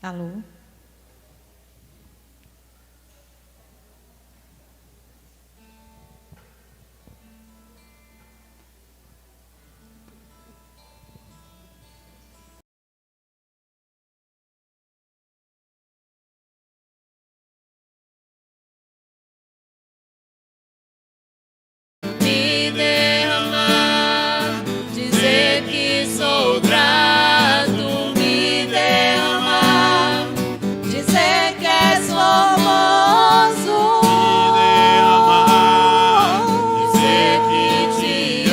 Alô? Me derramar, dizer que sou grato, me derramar, dizer que és formoso, dizer que te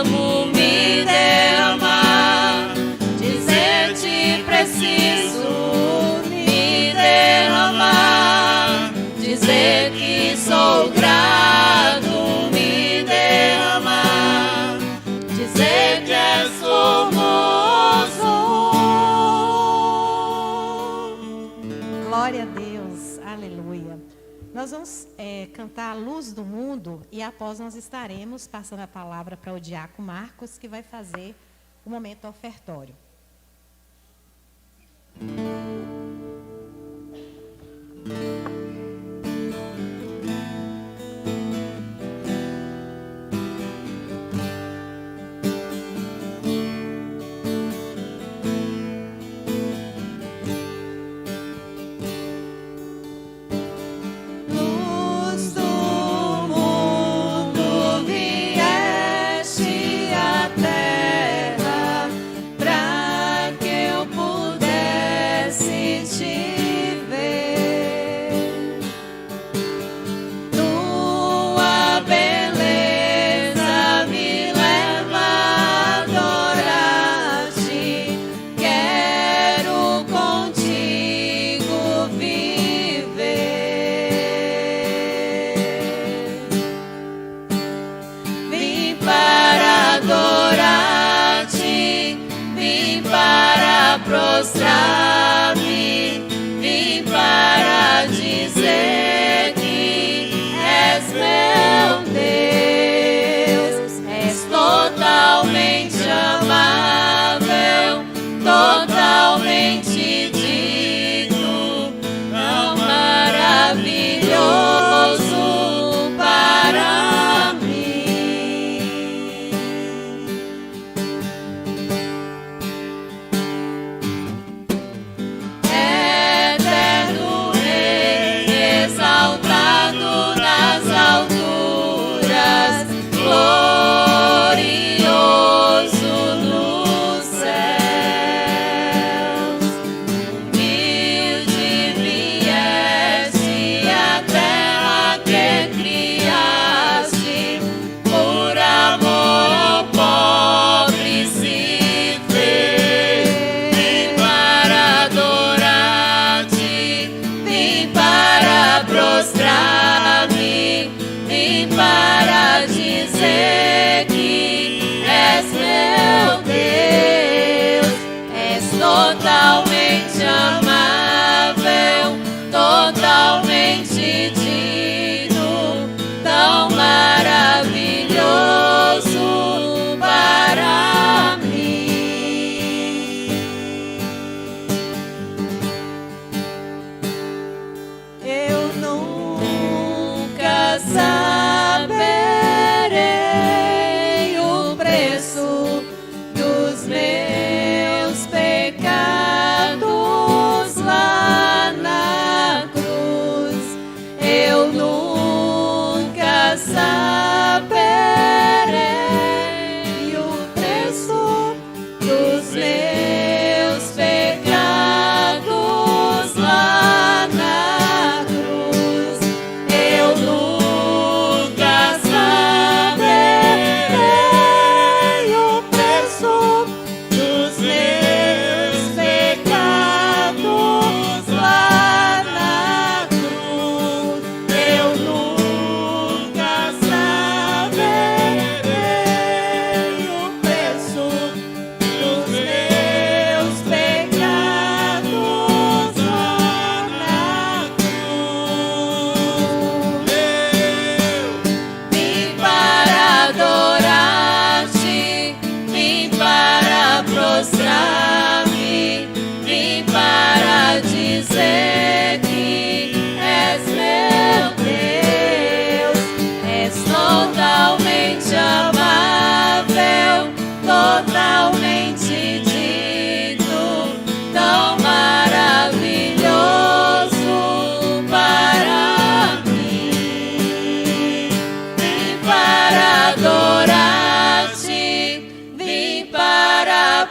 amo, me derramar, dizer te preciso, me derramar, dizer que sou grato, me derramar, dizer que és formoso. Glória a Deus, aleluia. Nós vamos cantar a luz do mundo e após nós estaremos passando a palavra para o diácono Marcos, que vai fazer o momento ofertório. Luz do mundo, vieste à terra pra que eu pudesse te ver. Tua beleza me leva a adorar-te. Quero contigo viver. Vim para adorar-te, vim para prostrar-me, vim para dizer que és meu Deus, és totalmente amável, totalmente digno, tão maravilhoso para mim. Eterno Rei, exaltado nas alturas, glorioso nos céus. Humilde vieste à terra que criaste, por amor pobre se fez. Vim para adorar-te, vim para prostrar-me, vim para dizer que és meu Deus, és totalmente amável, totalmente digno, tão maravilhoso para mim. Eu nunca saberei o preço dos meus pecados lá na cruz. Eu nunca saberei o preço dos meus pecados lá na cruz. Eu nunca saberei o preço dos meus pecados lá na cruz. Eu nunca saberei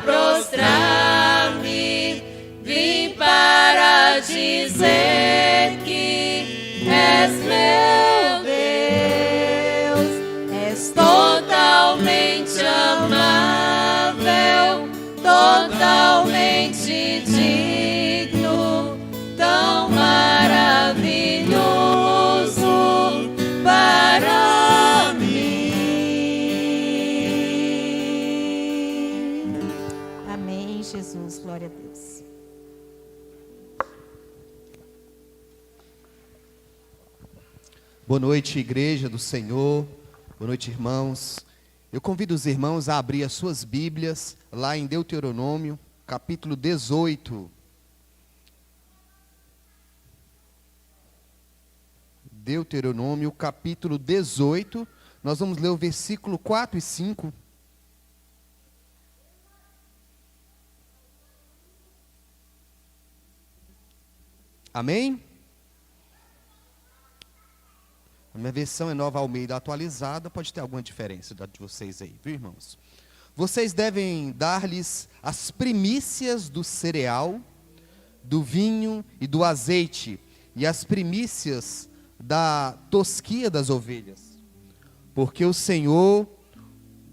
prostrar-me, vim para dizer que és meu Deus, és totalmente amável, totalmente digno, tão maravilhoso para mim. Amém, Jesus. Glória a Deus. Boa noite, igreja do Senhor. Boa noite, irmãos. Eu convido os irmãos a abrir as suas Bíblias lá em Deuteronômio, capítulo 18. Deuteronômio, capítulo 18. Nós vamos ler o versículo 4 e 5. Amém? A minha versão é Nova Almeida atualizada, pode ter alguma diferença da de vocês aí, viu, irmãos? Vocês devem dar-lhes as primícias do cereal, do vinho e do azeite, e as primícias da tosquia das ovelhas. Porque o Senhor,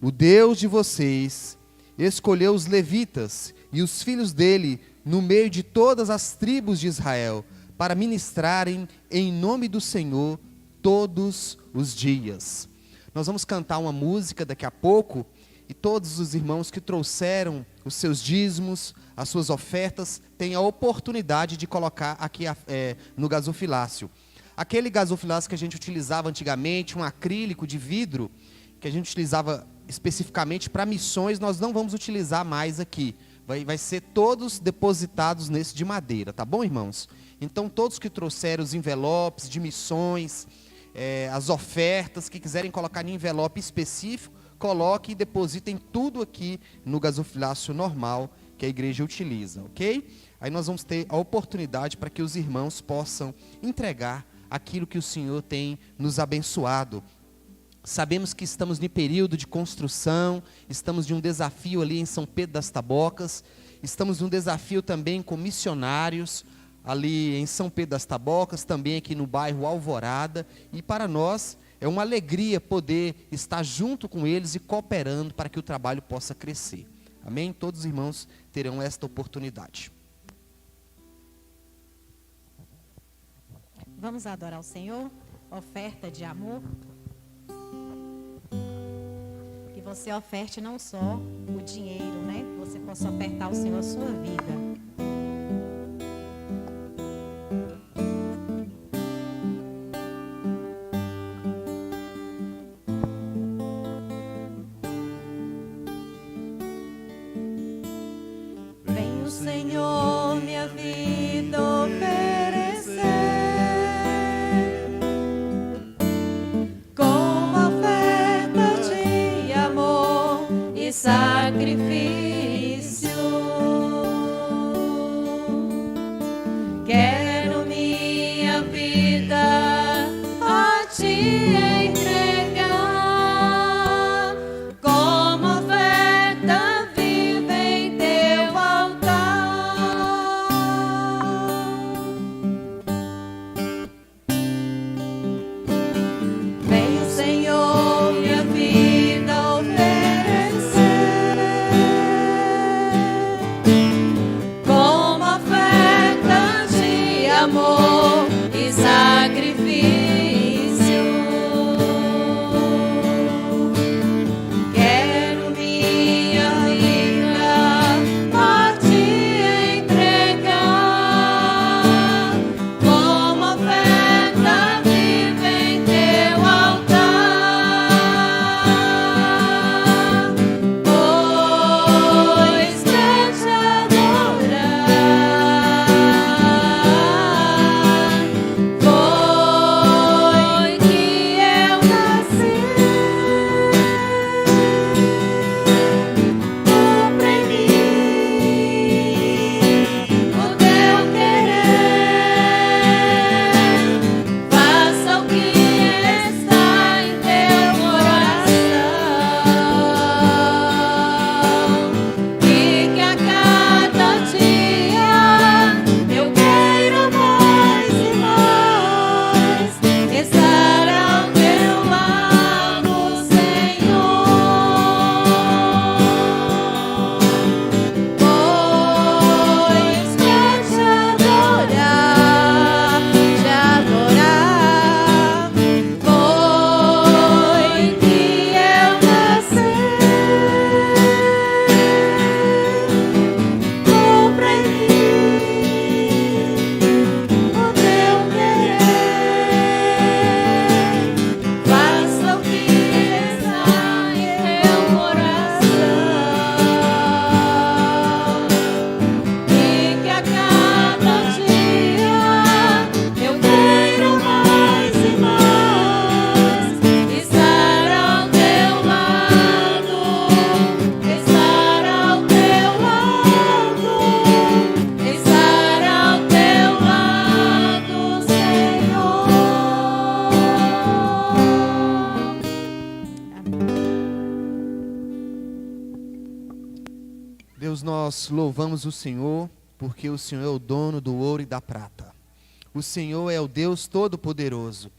o Deus de vocês, escolheu os levitas e os filhos dele no meio de todas as tribos de Israel, para ministrarem em nome do Senhor todos os dias. Nós vamos cantar uma música daqui a pouco, e todos os irmãos que trouxeram os seus dízimos, as suas ofertas, têm a oportunidade de colocar aqui no gasofilácio. Aquele gasofilácio que a gente utilizava antigamente, um acrílico de vidro, que a gente utilizava especificamente para missões, nós não vamos utilizar mais aqui. Vai ser todos depositados nesse de madeira, tá bom, irmãos? Então, todos que trouxeram os envelopes de missões, as ofertas, que quiserem colocar em envelope específico, coloquem e depositem tudo aqui no gasofilácio normal que a igreja utiliza, ok? Aí nós vamos ter a oportunidade para que os irmãos possam entregar aquilo que o Senhor tem nos abençoado. Sabemos que estamos em período de construção, estamos de um desafio ali em São Pedro das Tabocas, estamos num desafio também com missionários, ali em São Pedro das Tabocas, também aqui no bairro Alvorada, e para nós é uma alegria poder estar junto com eles e cooperando para que o trabalho possa crescer. Amém? Todos os irmãos terão esta oportunidade. Vamos adorar o Senhor, oferta de amor. Que você oferte não só o dinheiro, né? Você possa ofertar ao Senhor a sua vida. Vem o Senhor minha vida oferecer, como oferta de amor e sacrifício. Deus, nós louvamos o Senhor, porque o Senhor é o dono do ouro e da prata. O Senhor é o Deus Todo-Poderoso.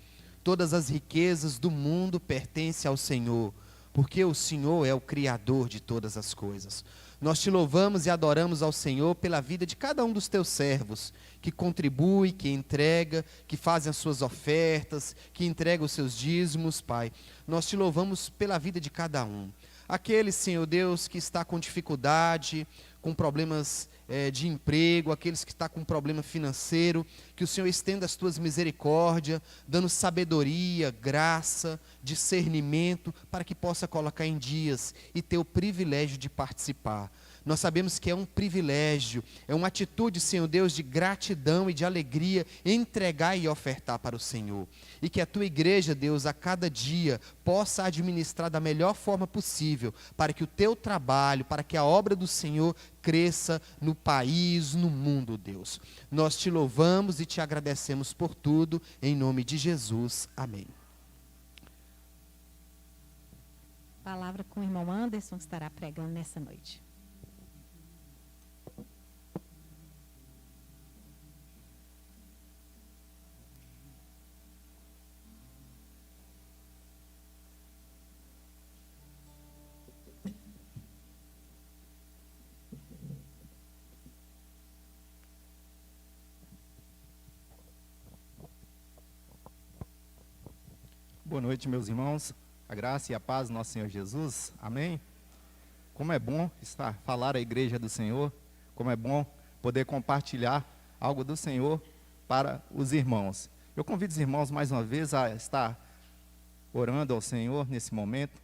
Todas as riquezas do mundo pertencem ao Senhor, porque o Senhor é o Criador de todas as coisas. Nós te louvamos e adoramos ao Senhor pela vida de cada um dos teus servos, que contribui, que entrega, que fazem as suas ofertas, que entrega os seus dízimos, Pai. Nós te louvamos pela vida de cada um. Aquele, Senhor Deus, que está com dificuldade, com problemas de emprego, aqueles que estão com problema financeiro, que o Senhor estenda as tuas misericórdias, dando sabedoria, graça, discernimento, para que possa colocar em dias e ter o privilégio de participar. Nós sabemos que é um privilégio, é uma atitude, Senhor Deus, de gratidão e de alegria, entregar e ofertar para o Senhor. E que a tua igreja, Deus, a cada dia, possa administrar da melhor forma possível, para que o teu trabalho, para que a obra do Senhor cresça no país, no mundo, Deus. Nós te louvamos e te agradecemos por tudo, em nome de Jesus. Amém. Palavra com o irmão Anderson, que estará pregando nessa noite. Boa noite, meus irmãos. A graça e a paz do nosso Senhor Jesus. Amém? Como é bom falar à igreja do Senhor. Como é bom poder compartilhar algo do Senhor para os irmãos. Eu convido os irmãos mais uma vez a estar orando ao Senhor nesse momento,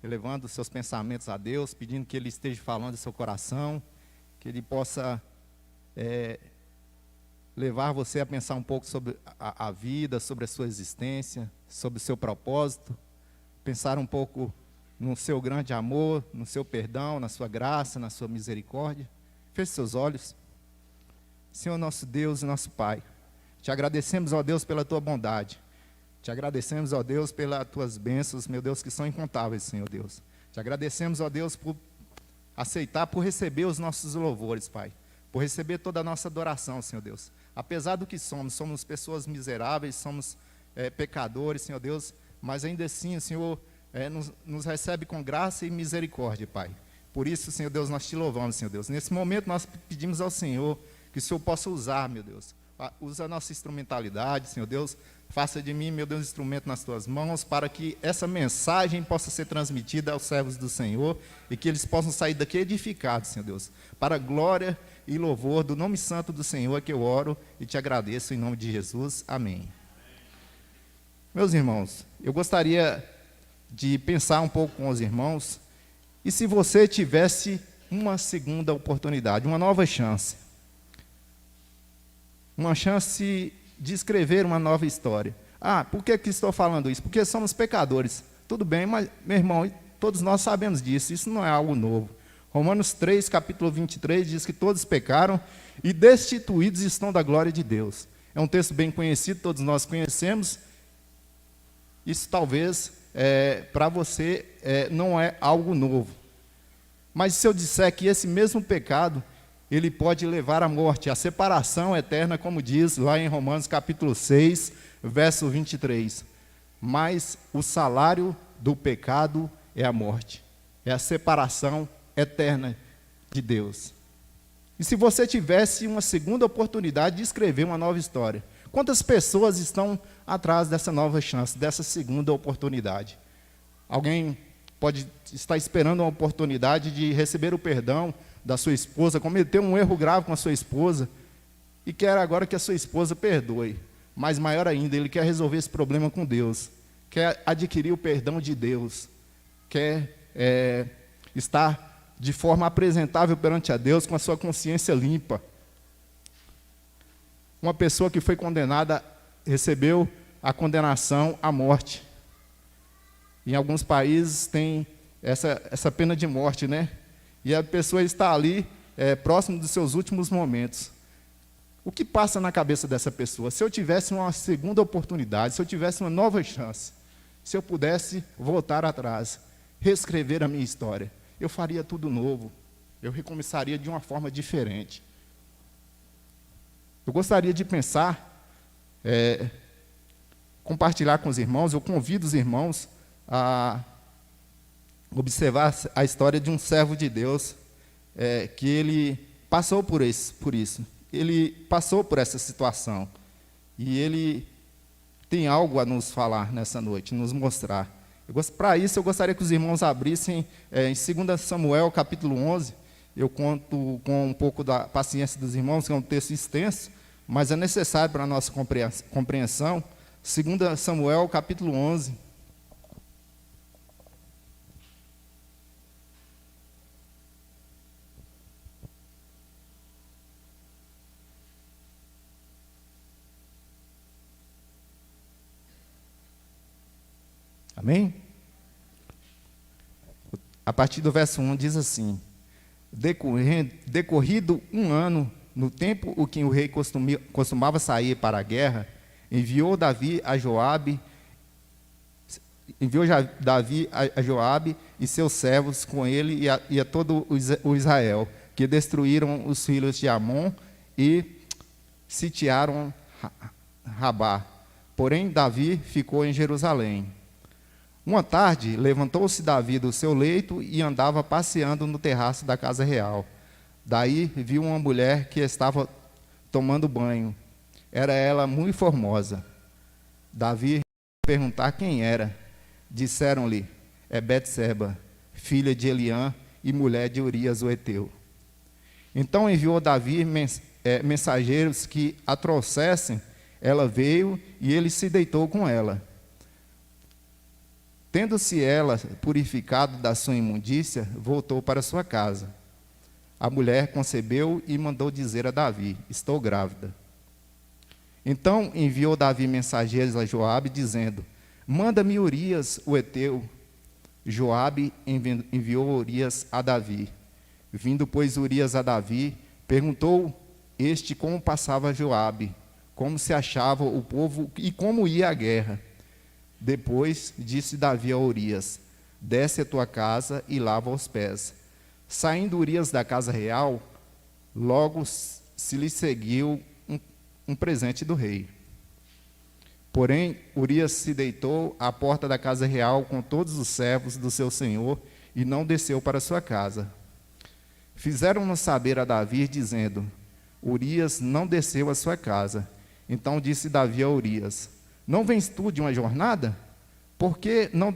elevando os seus pensamentos a Deus, pedindo que Ele esteja falando em seu coração, que Ele possa levar você a pensar um pouco sobre a vida, sobre a sua existência, sobre o seu propósito, pensar um pouco no seu grande amor, no seu perdão, na sua graça, na sua misericórdia. Feche seus olhos. Senhor nosso Deus e nosso Pai, te agradecemos, ó Deus, pela tua bondade. Te agradecemos, ó Deus, pelas tuas bênçãos, meu Deus, que são incontáveis, Senhor Deus. Te agradecemos, ó Deus, por aceitar, por receber os nossos louvores, Pai. Por receber toda a nossa adoração, Senhor Deus. Apesar do que somos pessoas miseráveis, somos pecadores, Senhor Deus, mas ainda assim o Senhor nos recebe com graça e misericórdia, Pai. Por isso, Senhor Deus, nós te louvamos, Senhor Deus. Nesse momento nós pedimos ao Senhor que o Senhor possa usar, meu Deus. Usa a nossa instrumentalidade, Senhor Deus. Faça de mim, meu Deus, instrumento nas tuas mãos, para que essa mensagem possa ser transmitida aos servos do Senhor e que eles possam sair daqui edificados, Senhor Deus, para a glória e louvor do nome santo do Senhor, que eu oro e te agradeço em nome de Jesus. Amém. Meus irmãos, eu gostaria de pensar um pouco com os irmãos, e se você tivesse uma segunda oportunidade, uma nova chance de escrever uma nova história. Por que estou falando isso? Porque somos pecadores. Tudo bem, mas, meu irmão, todos nós sabemos disso, isso não é algo novo. Romanos 3, capítulo 23, diz que todos pecaram e destituídos estão da glória de Deus. É um texto bem conhecido, todos nós conhecemos. Isso talvez, para você, não é algo novo. Mas se eu disser que esse mesmo pecado, ele pode levar à morte, à separação eterna, como diz lá em Romanos capítulo 6, verso 23. Mas o salário do pecado é a morte, é a separação eterna de Deus. E se você tivesse uma segunda oportunidade de escrever uma nova história, quantas pessoas estão atrás dessa nova chance, dessa segunda oportunidade? Alguém pode estar esperando uma oportunidade de receber o perdão da sua esposa, cometeu um erro grave com a sua esposa e quer agora que a sua esposa perdoe. Mas maior ainda, ele quer resolver esse problema com Deus, quer adquirir o perdão de Deus, quer estar de forma apresentável perante a Deus, com a sua consciência limpa. Uma pessoa que foi condenada recebeu a condenação à morte. Em alguns países tem essa pena de morte, né? E a pessoa está ali, próximo dos seus últimos momentos. O que passa na cabeça dessa pessoa? Se eu tivesse uma segunda oportunidade, se eu tivesse uma nova chance, se eu pudesse voltar atrás, reescrever a minha história, eu faria tudo novo. eu recomeçaria de uma forma diferente. Eu gostaria de pensar, compartilhar com os irmãos, eu convido os irmãos a observar a história de um servo de Deus, que ele passou por isso. Ele passou por essa situação. E ele tem algo a nos falar nessa noite, nos mostrar. Para isso, eu gostaria que os irmãos abrissem em 2 Samuel, capítulo 11. Eu conto com um pouco da paciência dos irmãos, que é um texto extenso, mas é necessário para a nossa compreensão. 2 Samuel, capítulo 11. Amém? A partir do verso 1 diz assim: decorrido um ano, no tempo em que o rei costumava sair para a guerra, enviou Davi a Joabe e seus servos com ele e a todo o Israel, que destruíram os filhos de Amon e sitiaram Rabá. Porém, Davi ficou em Jerusalém. Uma tarde, levantou-se Davi do seu leito e andava passeando no terraço da casa real. Daí viu uma mulher que estava tomando banho. Era ela muito formosa. Davi perguntar quem era. Disseram-lhe: é Betseba, filha de Eliã e mulher de Urias o heteu. Então enviou Davi mensageiros que a trouxessem. Ela veio e ele se deitou com ela. Tendo-se ela purificado da sua imundícia, voltou para sua casa. A mulher concebeu e mandou dizer a Davi: estou grávida. Então enviou Davi mensageiros a Joabe, dizendo: manda-me Urias o heteu. Joabe enviou Urias a Davi. Vindo, pois, Urias a Davi, perguntou este como passava Joabe, como se achava o povo e como ia a guerra. Depois disse Davi a Urias: desce a tua casa e lava os pés. Saindo Urias da casa real, logo se lhe seguiu um presente do rei. Porém, Urias se deitou à porta da casa real com todos os servos do seu senhor e não desceu para sua casa. Fizeram-no saber a Davi, dizendo: Urias não desceu à sua casa. Então disse Davi a Urias: não vens tu de uma jornada? Por que não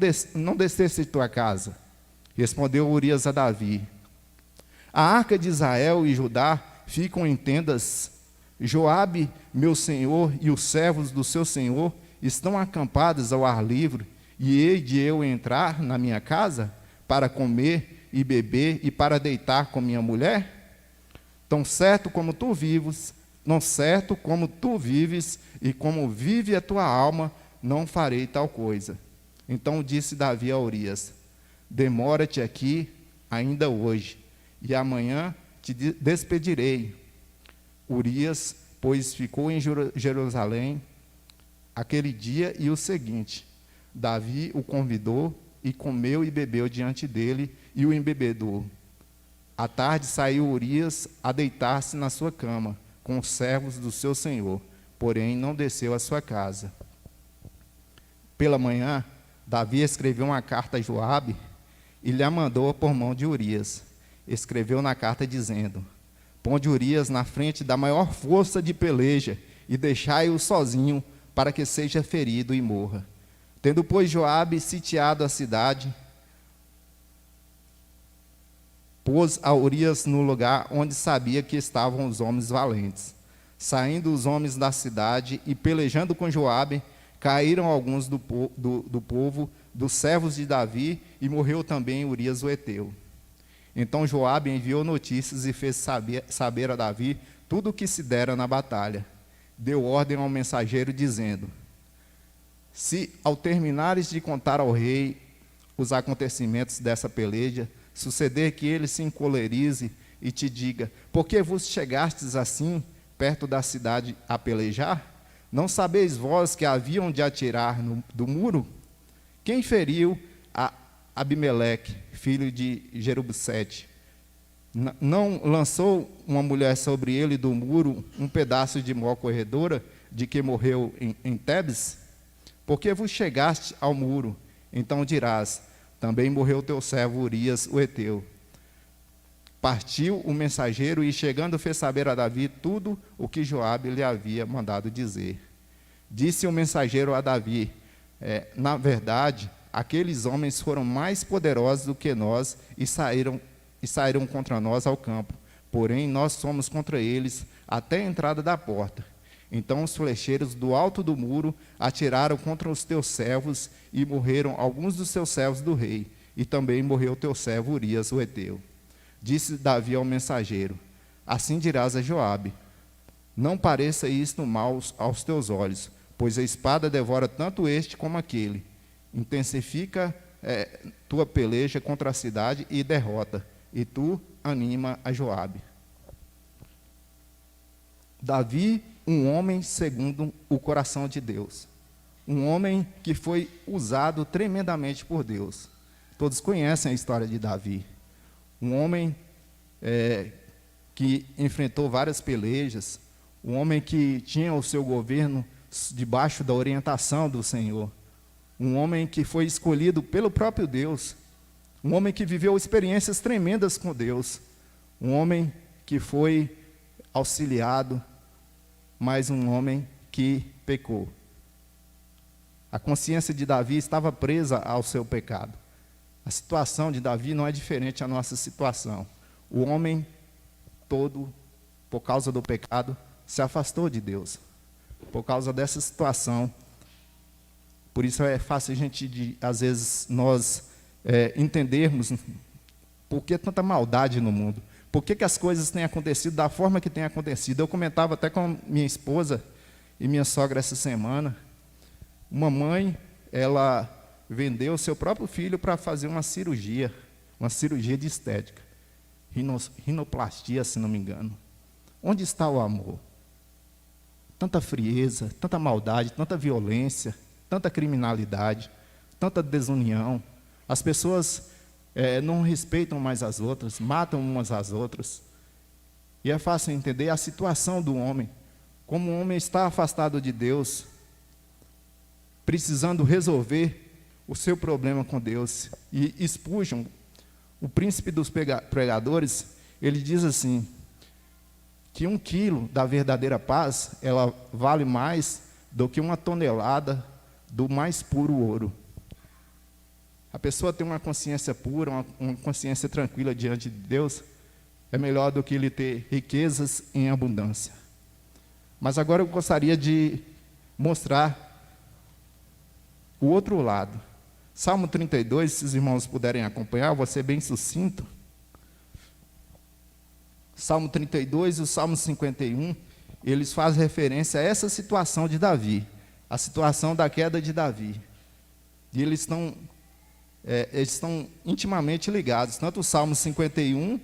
desceste de tua casa? Respondeu Urias a Davi: a arca de Israel e Judá ficam em tendas. Joabe, meu senhor, e os servos do seu senhor estão acampados ao ar livre, e hei de eu entrar na minha casa para comer e beber e para deitar com minha mulher? Tão certo como tu vives, e como vive a tua alma, não farei tal coisa. Então disse Davi a Urias: demora-te aqui ainda hoje, e amanhã te despedirei. Urias, pois, ficou em Jerusalém aquele dia e o seguinte. Davi o convidou e comeu e bebeu diante dele e o embebedou. À tarde saiu Urias a deitar-se na sua cama com os servos do seu senhor, porém não desceu à sua casa. Pela manhã, Davi escreveu uma carta a Joabe e lhe a mandou por mão de Urias. Escreveu na carta dizendo: ponde Urias na frente da maior força de peleja e deixai-o sozinho para que seja ferido e morra. Tendo, pois, Joabe sitiado a cidade, pôs a Urias no lugar onde sabia que estavam os homens valentes. Saindo os homens da cidade e pelejando com Joabe, caíram alguns do povo, dos servos de Davi, e morreu também Urias o heteu. Então Joabe enviou notícias e fez saber a Davi tudo o que se dera na batalha. Deu ordem ao mensageiro, dizendo: se ao terminares de contar ao rei os acontecimentos dessa peleja, suceder que ele se encolerize e te diga: por que vos chegastes assim perto da cidade a pelejar? Não sabeis vós que haviam de atirar do muro? Quem feriu a Abimeleque, filho de Jerubbsete? Não lançou uma mulher sobre ele do muro um pedaço de mó corredora de que morreu em Tebes? Porque vos chegaste ao muro, então dirás, também morreu teu servo Urias, o heteu. Partiu o mensageiro e, chegando, fez saber a Davi tudo o que Joabe lhe havia mandado dizer. Disse o mensageiro a Davi, na verdade, aqueles homens foram mais poderosos do que nós e saíram contra nós ao campo. Porém, nós somos contra eles até a entrada da porta. Então os flecheiros do alto do muro atiraram contra os teus servos e morreram alguns dos seus servos do rei. E também morreu teu servo Urias, o heteu. Disse Davi ao mensageiro, assim dirás a Joabe, não pareça isto mal aos teus olhos, pois a espada devora tanto este como aquele. Intensifica tua peleja contra a cidade e derrota, e tu anima a Joabe. Davi, um homem segundo o coração de Deus. Um homem que foi usado tremendamente por Deus. Todos conhecem a história de Davi. Um homem que enfrentou várias pelejas. Um homem que tinha o seu governo debaixo da orientação do Senhor. Um homem que foi escolhido pelo próprio Deus. Um homem que viveu experiências tremendas com Deus. Um homem que foi auxiliado, mas um homem que pecou. A consciência de Davi estava presa ao seu pecado. A situação de Davi não é diferente da nossa situação. O homem todo, por causa do pecado, se afastou de Deus. Por causa dessa situação. Por isso é fácil a gente, às vezes, nós entendermos por que tanta maldade no mundo. Por que as coisas têm acontecido da forma que têm acontecido. Eu comentava até com minha esposa e minha sogra essa semana. Uma mãe, ela vendeu seu próprio filho para fazer uma cirurgia de estética. Rinoplastia, se não me engano. Onde está o amor? Tanta frieza, tanta maldade, tanta violência, tanta criminalidade, tanta desunião. As pessoas não respeitam mais as outras, matam umas às outras. E é fácil entender a situação do homem. Como o homem está afastado de Deus, precisando resolver o seu problema com Deus. E Spurgeon, o príncipe dos pregadores, ele diz assim, que 1 quilo da verdadeira paz, ela vale mais do que 1 tonelada do mais puro ouro. A pessoa ter uma consciência pura, uma consciência tranquila diante de Deus, é melhor do que ele ter riquezas em abundância. Mas agora eu gostaria de mostrar o outro lado. Salmo 32, se os irmãos puderem acompanhar, eu vou ser bem sucinto. Salmo 32 e o Salmo 51, eles fazem referência a essa situação de Davi, a situação da queda de Davi. E eles estão intimamente ligados, tanto o Salmo 51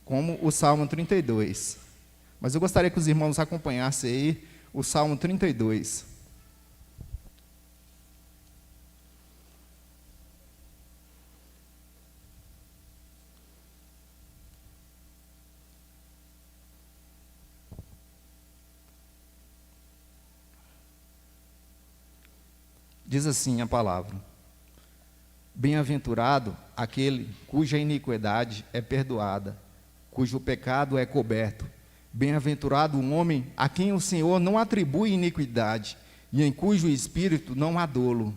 como o Salmo 32. Mas eu gostaria que os irmãos acompanhassem aí o Salmo 32. Diz assim a palavra: bem-aventurado aquele cuja iniquidade é perdoada, cujo pecado é coberto. Bem-aventurado o homem a quem o Senhor não atribui iniquidade e em cujo espírito não há dolo.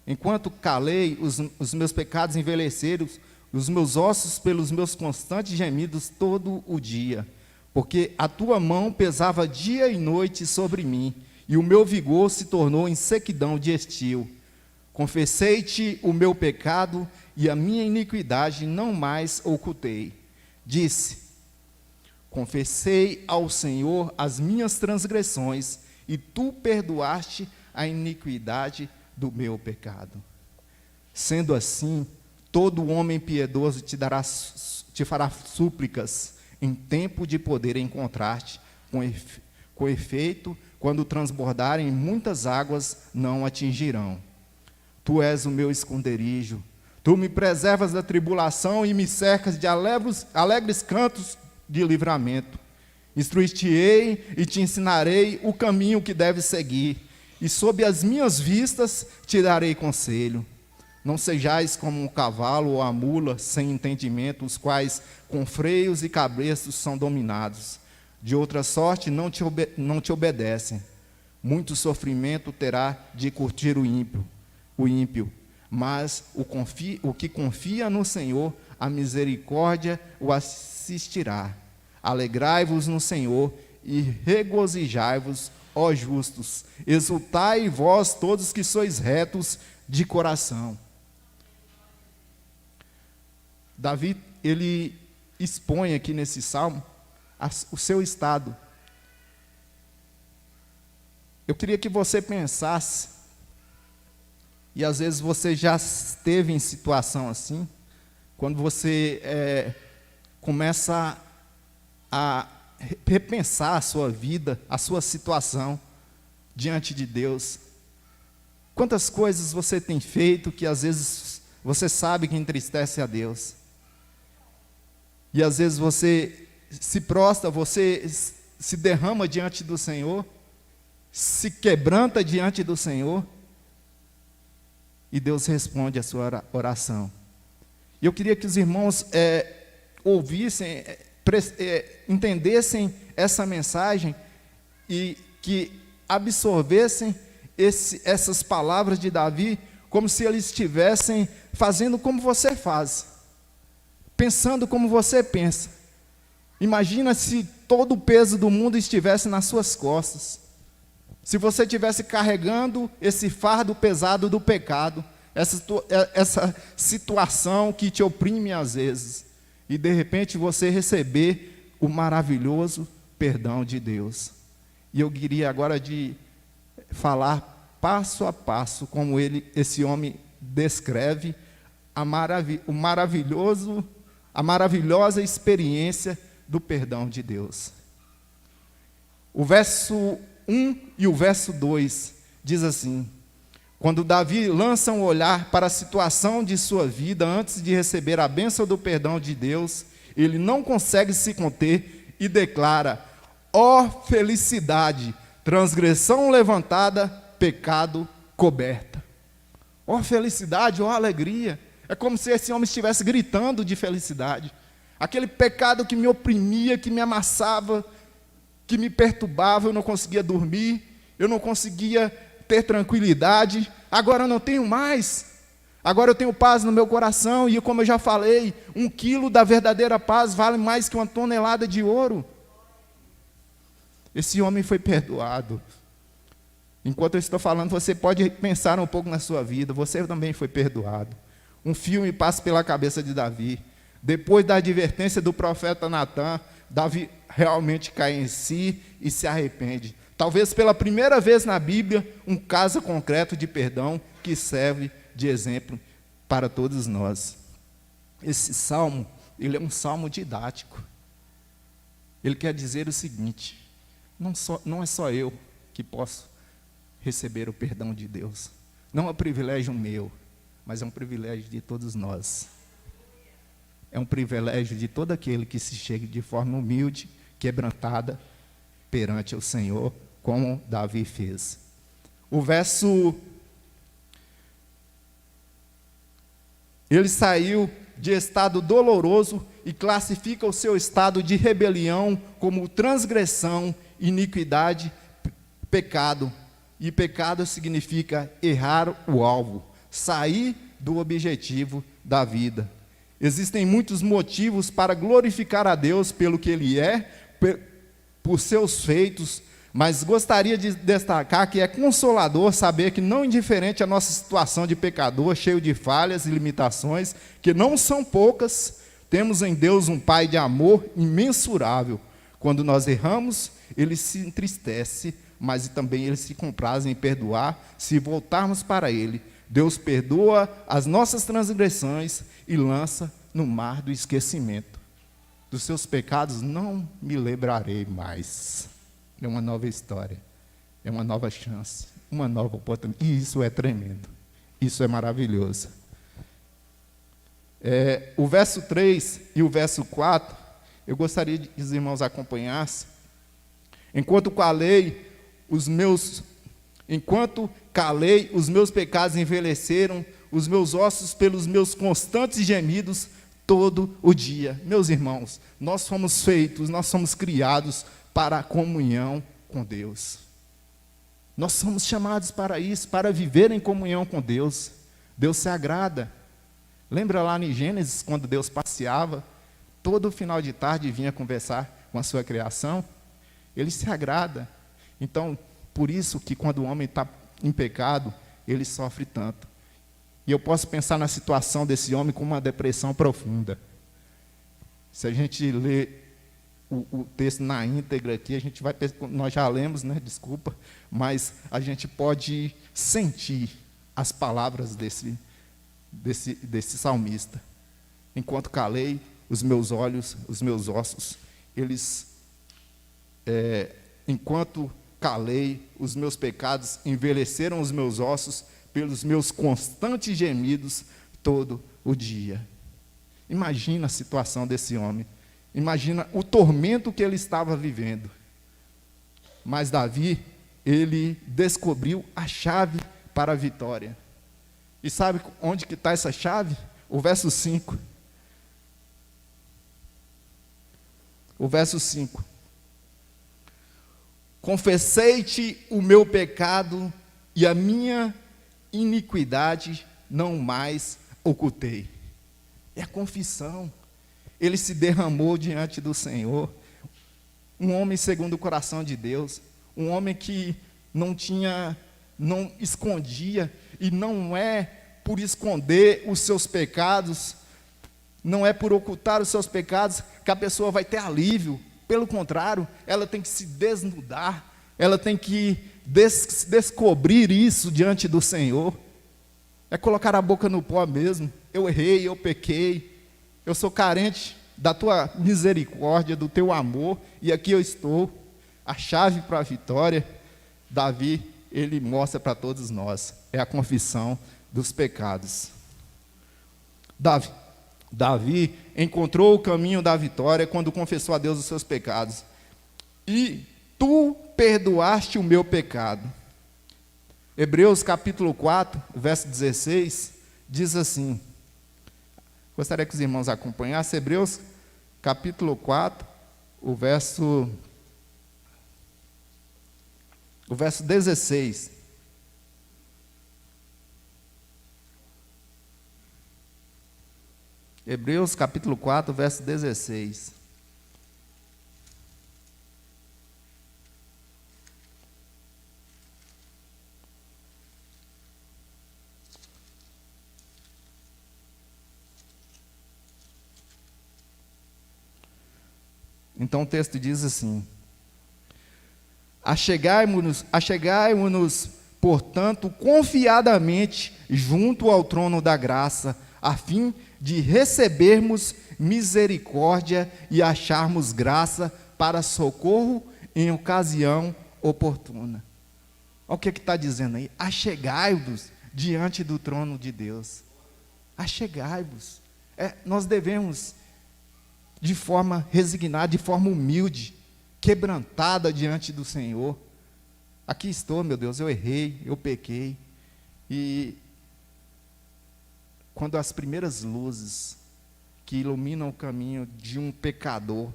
Enquanto calei, os meus pecados envelheceram, os meus ossos pelos meus constantes gemidos todo o dia, porque a tua mão pesava dia e noite sobre mim, e o meu vigor se tornou em sequidão de estio. Confessei-te o meu pecado e a minha iniquidade não mais ocultei. Disse: confessei ao Senhor as minhas transgressões e tu perdoaste a iniquidade do meu pecado. Sendo assim, todo homem piedoso te fará súplicas em tempo de poder encontrar-te. Com efeito, quando transbordarem muitas águas, não atingirão. Tu és o meu esconderijo, Tu me preservas da tribulação e me cercas de alegres cantos de livramento. Instruir-te-ei e te ensinarei o caminho que deves seguir, e sob as minhas vistas te darei conselho. Não sejais como um cavalo ou a mula sem entendimento, os quais com freios e cabrestos são dominados. De outra sorte não te obedecem. Muito sofrimento terá de curtir o ímpio, mas o que confia no Senhor, a misericórdia o assistirá. Alegrai-vos no Senhor e regozijai-vos, ó justos. Exultai vós todos que sois retos de coração. Davi, ele expõe aqui nesse salmo o seu estado. Eu queria que você pensasse, e às vezes você já esteve em situação assim, quando você começa a repensar a sua vida, a sua situação diante de Deus. Quantas coisas você tem feito que às vezes você sabe que entristece a Deus. E às vezes você se prostra, você se derrama diante do Senhor, se quebranta diante do Senhor, e Deus responde a sua oração. E eu queria que os irmãos ouvissem, entendessem essa mensagem e que absorvessem essas palavras de Davi como se eles estivessem fazendo como você faz, pensando como você pensa. Imagina se todo o peso do mundo estivesse nas suas costas, se você estivesse carregando esse fardo pesado do pecado, essa situação que te oprime às vezes, e de repente você receber o maravilhoso perdão de Deus. E eu queria agora de falar passo a passo como esse homem descreve a maravilhosa experiência do perdão de Deus. O verso 1 e o verso 2 diz assim: quando Davi lança um olhar para a situação de sua vida antes de receber a bênção do perdão de Deus, ele não consegue se conter e declara: ó felicidade, transgressão levantada, pecado coberta. Ó felicidade, ó alegria. É como se esse homem estivesse gritando de felicidade. Aquele pecado que me oprimia, que me amassava, que me perturbava, eu não conseguia dormir, eu não conseguia ter tranquilidade, agora eu não tenho mais. Agora eu tenho paz no meu coração, e como eu já falei, 1 quilo da verdadeira paz vale mais que 1 tonelada de ouro. Esse homem foi perdoado. Enquanto eu estou falando, você pode pensar um pouco na sua vida, você também foi perdoado. Um filme passa pela cabeça de Davi. Depois da advertência do profeta Natã, Davi realmente cai em si e se arrepende. Talvez pela primeira vez na Bíblia, um caso concreto de perdão que serve de exemplo para todos nós. Esse salmo, ele é um salmo didático. Ele quer dizer o seguinte: não é só eu que posso receber o perdão de Deus. Não é um privilégio meu, mas é um privilégio de todos nós. É um privilégio de todo aquele que se chegue de forma humilde, quebrantada, perante o Senhor, como Davi fez. O verso: ele saiu de estado doloroso e classifica o seu estado de rebelião como transgressão, iniquidade, pecado. E pecado significa errar o alvo, sair do objetivo da vida. Existem muitos motivos para glorificar a Deus pelo que Ele é, por seus feitos, mas gostaria de destacar que é consolador saber que, não indiferente à nossa situação de pecador, cheio de falhas e limitações, que não são poucas, temos em Deus um Pai de amor imensurável. Quando nós erramos, Ele se entristece, mas também Ele se compraz em perdoar, se voltarmos para Ele. Deus perdoa as nossas transgressões e lança no mar do esquecimento. Dos seus pecados não me lembrarei mais. É uma nova história, é uma nova chance, uma nova oportunidade. E isso é tremendo, isso é maravilhoso. O verso 3 e o verso 4, eu gostaria que os irmãos acompanhassem. Enquanto calei, os meus pecados envelheceram, os meus ossos pelos meus constantes gemidos todo o dia. Meus irmãos, nós fomos feitos, nós somos criados para a comunhão com Deus. Nós somos chamados para isso, para viver em comunhão com Deus. Deus se agrada. Lembra lá em Gênesis, quando Deus passeava, todo final de tarde vinha conversar com a sua criação? Ele se agrada. Então, por isso que quando o homem está em pecado, ele sofre tanto. E eu posso pensar na situação desse homem com uma depressão profunda. Se a gente lê o texto na íntegra aqui, a gente vai, nós já lemos, né? Desculpa, mas a gente pode sentir as palavras desse salmista. Enquanto calei, os meus olhos, os meus ossos, enquanto calei, os meus pecados envelheceram os meus ossos pelos meus constantes gemidos todo o dia. Imagina a situação desse homem. Imagina o tormento que ele estava vivendo. Mas Davi, ele descobriu a chave para a vitória. E sabe onde que está essa chave? O verso 5. O verso 5. Confessei-te o meu pecado e a minha iniquidade não mais ocultei. É a confissão. Ele se derramou diante do Senhor. Um homem segundo o coração de Deus. Um homem que não escondia. E não é por esconder os seus pecados, não é por ocultar os seus pecados que a pessoa vai ter alívio. Pelo contrário, ela tem que se desnudar, ela tem que descobrir isso diante do Senhor. É colocar a boca no pó mesmo. Eu errei, eu pequei, eu sou carente da tua misericórdia, do teu amor, e aqui eu estou. A chave para a vitória, Davi, ele mostra para todos nós, é a confissão dos pecados. Davi encontrou o caminho da vitória quando confessou a Deus os seus pecados. E tu perdoaste o meu pecado. Hebreus capítulo 4, verso 16, diz assim. Gostaria que os irmãos acompanhassem. Hebreus capítulo 4, o verso 16. Hebreus capítulo 4, verso 16. Então o texto diz assim: Achegai-mo-nos, portanto, confiadamente junto ao trono da graça, a fim de recebermos misericórdia e acharmos graça para socorro em ocasião oportuna. Olha o que está dizendo aí. Achegai-vos diante do trono de Deus. Achegai-vos. Nós devemos, de forma resignada, de forma humilde, quebrantada diante do Senhor. Aqui estou, meu Deus, eu errei, eu pequei. E quando as primeiras luzes que iluminam o caminho de um pecador,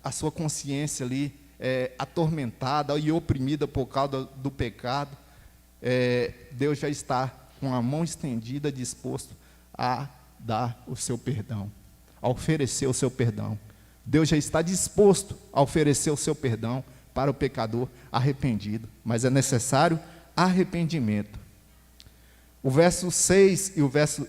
a sua consciência ali é atormentada e oprimida por causa do pecado, Deus já está com a mão estendida, disposto a dar o seu perdão, a oferecer o seu perdão. Deus já está disposto a oferecer o seu perdão para o pecador arrependido, mas é necessário arrependimento. O verso 6 e o verso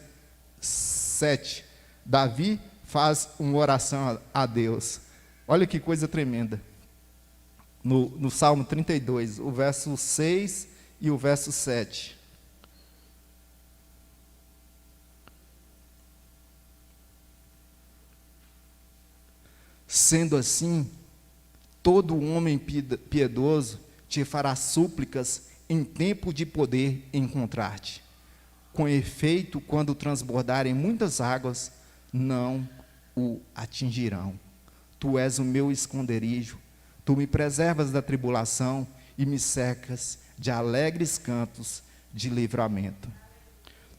7, Davi faz uma oração a Deus. Olha que coisa tremenda. No Salmo 32, o verso 6 e o verso 7. Sendo assim, todo homem piedoso te fará súplicas em tempo de poder encontrar-te. Com efeito, quando transbordarem muitas águas, não o atingirão. Tu és o meu esconderijo, tu me preservas da tribulação e me cercas de alegres cantos de livramento.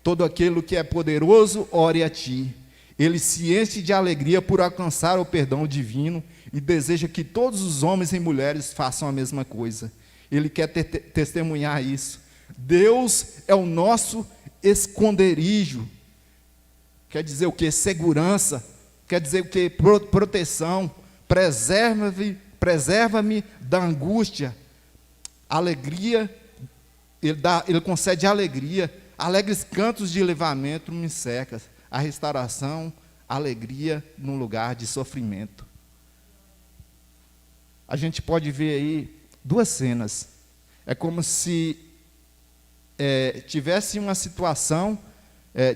Todo aquele que é poderoso, ore a ti. Ele se enche de alegria por alcançar o perdão divino e deseja que todos os homens e mulheres façam a mesma coisa. Ele quer testemunhar isso. Deus é o nosso esconderijo. Quer dizer o quê? Segurança. Quer dizer o quê? Proteção. Preserva-me da angústia. Alegria. Ele concede alegria. Alegres cantos de livramento me cercam. A restauração, alegria num lugar de sofrimento. A gente pode ver aí duas cenas. É como se tivesse uma situação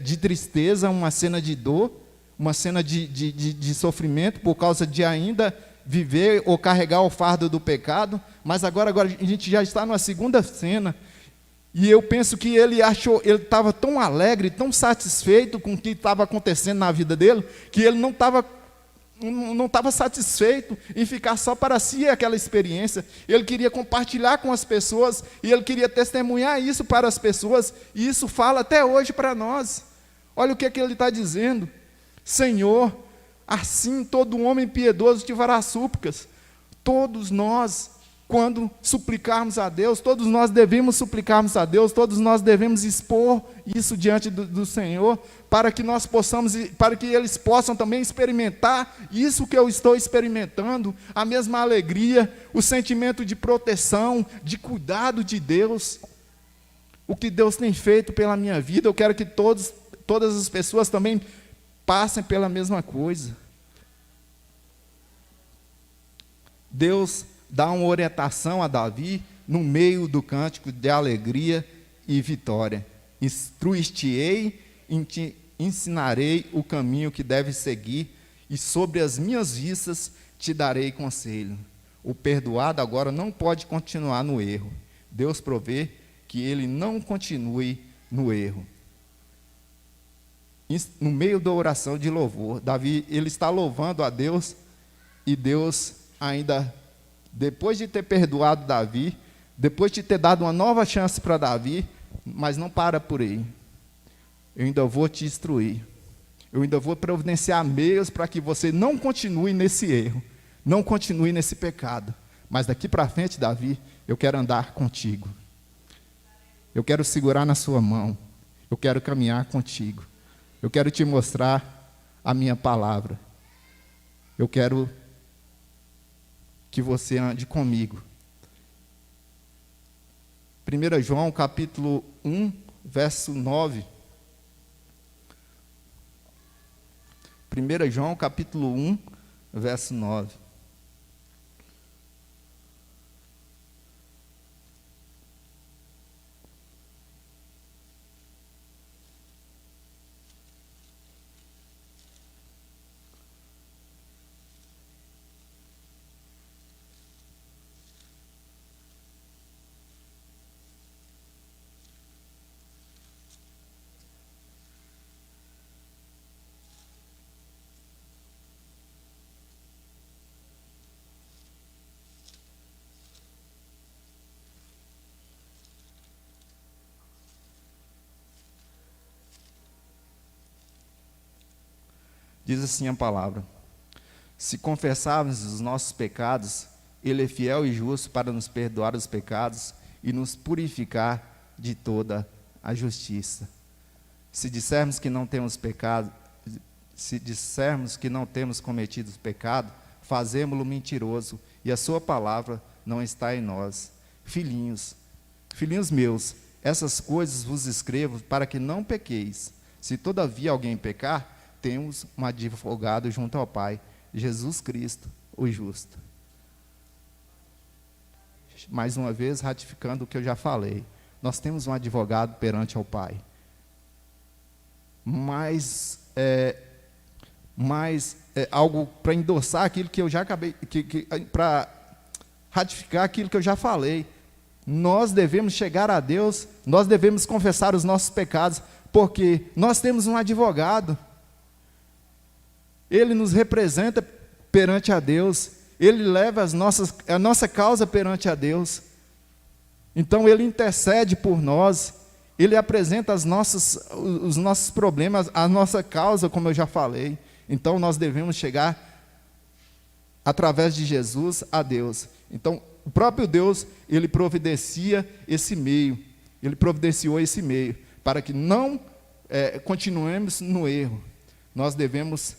de tristeza, uma cena de dor, uma cena de sofrimento por causa de ainda viver ou carregar o fardo do pecado, mas agora a gente já está numa segunda cena, e eu penso que ele estava tão alegre, tão satisfeito com o que estava acontecendo na vida dele, que ele não estava satisfeito em ficar só para si aquela experiência. Ele queria compartilhar com as pessoas, e ele queria testemunhar isso para as pessoas, e isso fala até hoje para nós. Olha o que ele está dizendo: Senhor, assim todo homem piedoso te fará súplicas. Todos nós, quando suplicarmos a Deus, todos nós devemos suplicarmos a Deus, todos nós devemos expor isso diante do Senhor, para que nós possamos, para que eles possam também experimentar isso que eu estou experimentando, a mesma alegria, o sentimento de proteção, de cuidado de Deus, o que Deus tem feito pela minha vida. Eu quero que todas as pessoas também passem pela mesma coisa. Deus dá uma orientação a Davi no meio do cântico de alegria e vitória. Instruir-te-ei e te ensinarei o caminho que deves seguir, e sobre as minhas vistas te darei conselho. O perdoado agora não pode continuar no erro. Deus provê que ele não continue no erro. No meio da oração de louvor, Davi, ele está louvando a Deus, e Deus ainda, depois de ter perdoado Davi, depois de ter dado uma nova chance para Davi, mas não para por aí. Eu ainda vou te instruir. Eu ainda vou providenciar meios para que você não continue nesse erro, não continue nesse pecado. Mas daqui para frente, Davi, eu quero andar contigo. Eu quero segurar na sua mão. Eu quero caminhar contigo. Eu quero te mostrar a minha palavra. Eu quero que você ande comigo. 1 João capítulo 1, verso 9. 1 João capítulo 1, verso 9. Diz assim a palavra: se confessarmos os nossos pecados, Ele é fiel e justo para nos perdoar os pecados e nos purificar de toda a justiça. Se dissermos que não temos pecado, se dissermos que não temos cometido pecado, fazemo-lo mentiroso, e a sua palavra não está em nós. Filhinhos meus, essas coisas vos escrevo para que não pequeis. Se todavia alguém pecar, temos um advogado junto ao Pai, Jesus Cristo, o justo. Mais uma vez, ratificando o que eu já falei, nós temos um advogado perante ao Pai. Mas algo para endossar aquilo que eu já acabei, para ratificar aquilo que eu já falei. Nós devemos chegar a Deus, nós devemos confessar os nossos pecados, porque nós temos um advogado. Ele nos representa perante a Deus. Ele leva a nossa causa perante a Deus. Então, Ele intercede por nós. Ele apresenta os nossos problemas, a nossa causa, como eu já falei. Então, nós devemos chegar, através de Jesus, a Deus. Então, o próprio Deus, Ele providencia esse meio. Ele providenciou esse meio para que não continuemos no erro. Nós devemos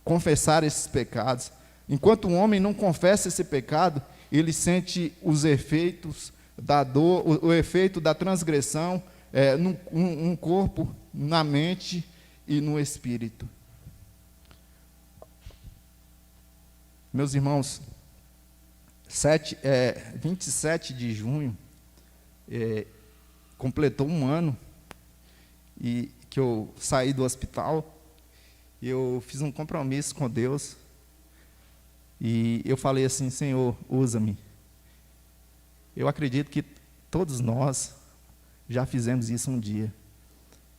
confessar esses pecados. Enquanto o homem não confessa esse pecado, ele sente os efeitos da dor, o efeito da transgressão no corpo, na mente e no espírito. Meus irmãos, 27 de junho, completou um ano e que eu saí do hospital. Eu fiz um compromisso com Deus e eu falei assim: Senhor, usa-me. Eu acredito que todos nós já fizemos isso um dia.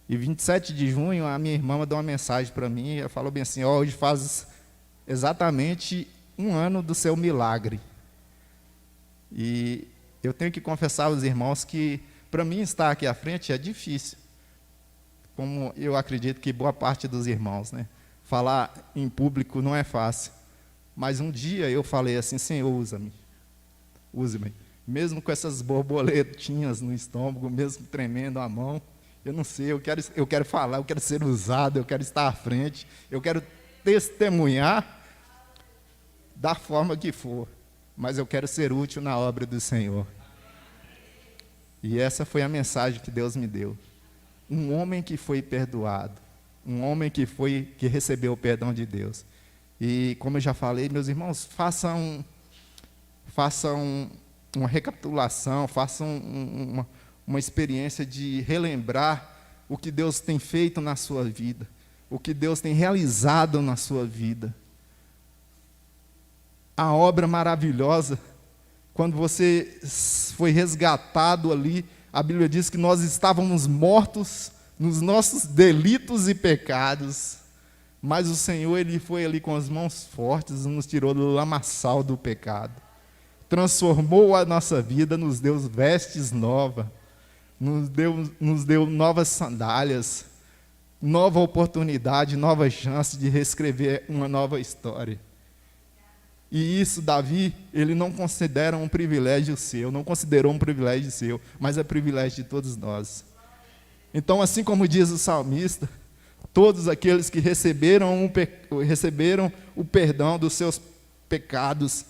E 27 de junho, a minha irmã mandou uma mensagem para mim, ela falou bem assim: hoje faz exatamente um ano do seu milagre. E eu tenho que confessar aos irmãos que, para mim, estar aqui à frente é difícil. Como eu acredito que boa parte dos irmãos, né? Falar em público não é fácil. Mas um dia eu falei assim: Senhor, usa-me. Use-me. Mesmo com essas borboletinhas no estômago, mesmo tremendo a mão, eu não sei, eu quero falar, eu quero ser usado, eu quero estar à frente, eu quero testemunhar da forma que for, mas eu quero ser útil na obra do Senhor. E essa foi a mensagem que Deus me deu. Um homem que foi perdoado, um homem que recebeu o perdão de Deus. E como eu já falei, meus irmãos, façam uma recapitulação, façam uma experiência de relembrar o que Deus tem feito na sua vida, o que Deus tem realizado na sua vida. A obra maravilhosa, quando você foi resgatado ali, a Bíblia diz que nós estávamos mortos nos nossos delitos e pecados, mas o Senhor, Ele foi ali com as mãos fortes, nos tirou do lamaçal do pecado, transformou a nossa vida, nos deu vestes novas, nos deu novas sandálias, nova oportunidade, nova chance de reescrever uma nova história. E isso, Davi, ele não considera um privilégio seu, não considerou um privilégio seu, mas é privilégio de todos nós. Então, assim como diz o salmista, todos aqueles que receberam o perdão dos seus pecados,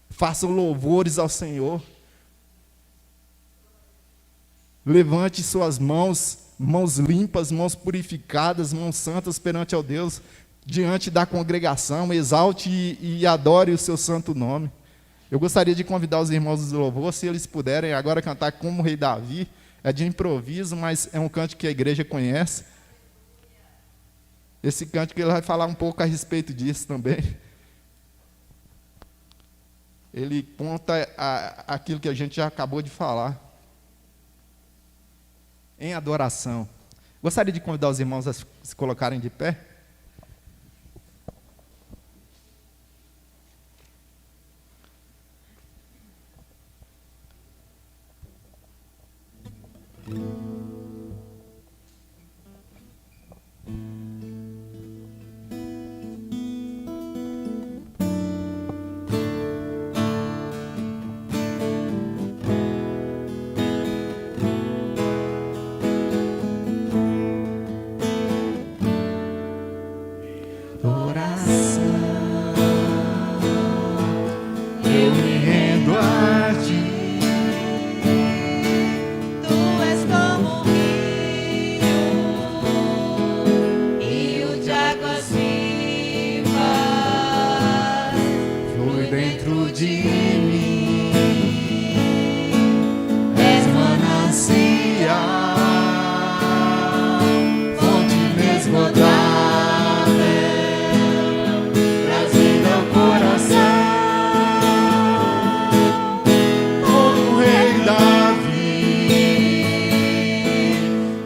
façam louvores ao Senhor. Levante suas mãos limpas, mãos purificadas, mãos santas perante ao Deus, diante da congregação, exalte e adore o seu santo nome. Eu gostaria de convidar os irmãos do louvor, se eles puderem agora cantar como o rei Davi. É de improviso, mas é um cântico que a igreja conhece. Esse cântico ele vai falar um pouco a respeito disso também. Ele conta aquilo que a gente já acabou de falar. Em adoração. Gostaria de convidar os irmãos a se colocarem de pé.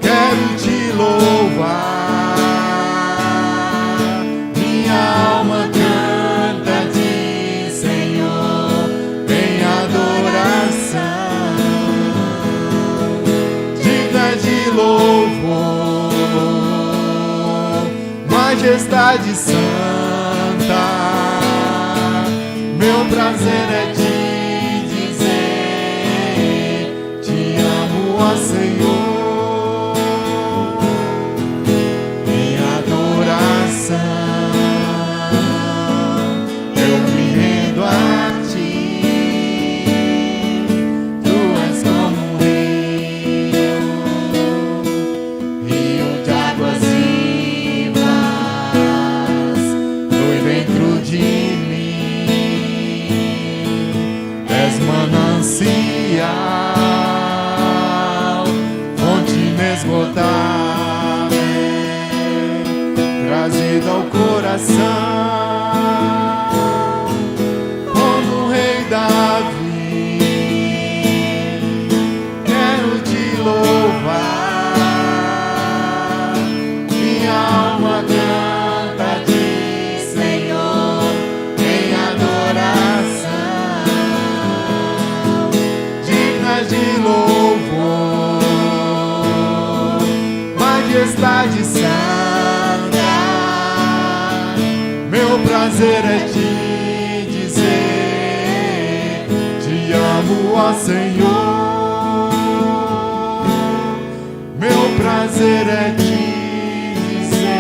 Quero Majestade santa, meu prazer é te dizer, te amo, ó Senhor, em adoração eu me rendo a ti. Tu és como um rio de águas vivas, flui dentro de mim, és manancial, fonte inesgotável, trazida ao coração, como o rei Davi, quero te louvar, minha alma canta de Senhor em adoração, dignas de louvor, majestade santa, meu prazer é te dizer, te amo, ó Senhor, meu prazer é te dizer,